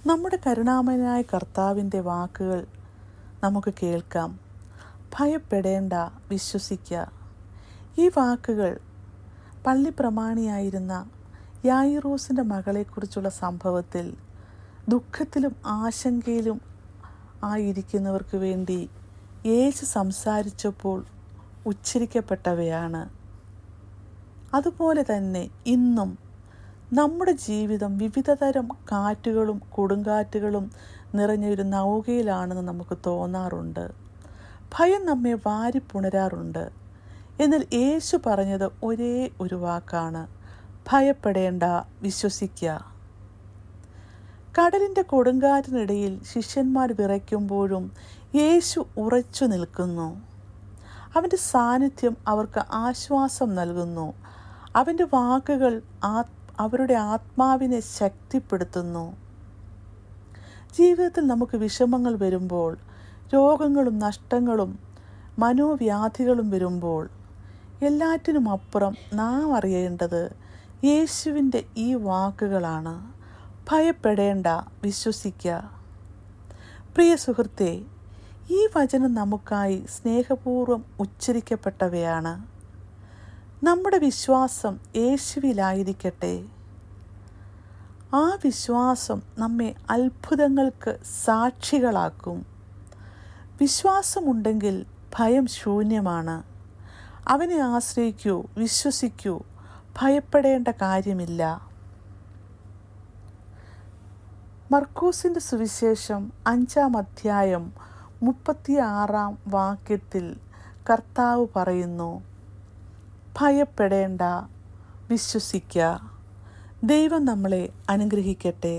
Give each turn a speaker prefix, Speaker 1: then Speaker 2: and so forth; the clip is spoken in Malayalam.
Speaker 1: നമ്മുടെ കരുണാമയനായ കർത്താവിൻ്റെ വാക്കുകൾ നമുക്ക് കേൾക്കാം. ഭയപ്പെടേണ്ട, വിശ്വസിക്കുക. ഈ വാക്കുകൾ പള്ളി പ്രമാണിയായിരുന്ന യായിറോസിൻ്റെ മകളെക്കുറിച്ചുള്ള സംഭവത്തിൽ ദുഃഖത്തിലും ആശങ്കയിലും ആയിരിക്കുന്നവർക്ക് വേണ്ടി യേശു സംസാരിച്ചപ്പോൾ ഉച്ചരിക്കപ്പെട്ടവയാണ്. അതുപോലെ തന്നെ ഇന്നും നമ്മുടെ ജീവിതം വിവിധതരം കാറ്റുകളും കൊടുങ്കാറ്റുകളും നിറഞ്ഞൊരു നൗകയിലാണെന്ന് നമുക്ക് തോന്നാറുണ്ട്. ഭയം നമ്മെ വാരിപ്പുണരാറുണ്ട്. എന്നാൽ യേശു പറഞ്ഞത് ഒരേ ഒരു വാക്കാണ്: ഭയപ്പെടേണ്ട, വിശ്വസിക്കുക. കടലിൻ്റെ കൊടുങ്കാറ്റിനിടയിൽ ശിഷ്യന്മാർ വിറയ്ക്കുമ്പോഴും യേശു ഉറച്ചു നിൽക്കുന്നു. അവൻ്റെ സാന്നിധ്യം അവർക്ക് ആശ്വാസം നൽകുന്നു. അവൻ്റെ വാക്കുകൾ അവരുടെ ആത്മാവിനെ ശക്തിപ്പെടുത്തുന്നു. ജീവിതത്തിൽ നമുക്ക് വിഷമങ്ങൾ വരുമ്പോൾ, രോഗങ്ങളും നഷ്ടങ്ങളും മനോവ്യാധികളും വരുമ്പോൾ, എല്ലാറ്റിനും അപ്പുറം നാം അറിയേണ്ടത് യേശുവിൻ്റെ ഈ വാക്കുകളാണ്: ഭയപ്പെടേണ്ട, വിശ്വസിക്കുക. പ്രിയ സുഹൃത്തേ, ഈ വചനം നമുക്കായി സ്നേഹപൂർവ്വം ഉച്ചരിക്കപ്പെട്ടവയാണ്. നമ്മുടെ വിശ്വാസം യേശുവിലായിരിക്കട്ടെ. ആ വിശ്വാസം നമ്മെ അത്ഭുതങ്ങൾക്ക് സാക്ഷികളാക്കും. വിശ്വാസമുണ്ടെങ്കിൽ ഭയം ശൂന്യമാണ്. അവനെ ആശ്രയിക്കൂ, വിശ്വസിക്കൂ, ഭയപ്പെടേണ്ട കാര്യമില്ല. മർക്കോസിൻ്റെ സുവിശേഷം 5-ാം അധ്യായം 36-ാം വാക്യത്തിൽ കർത്താവ് പറയുന്നു: ഭയപ്പെടേണ്ട, വിശ്വസിക്കുക. ദൈവം നമ്മളെ അനുഗ്രഹിക്കട്ടെ.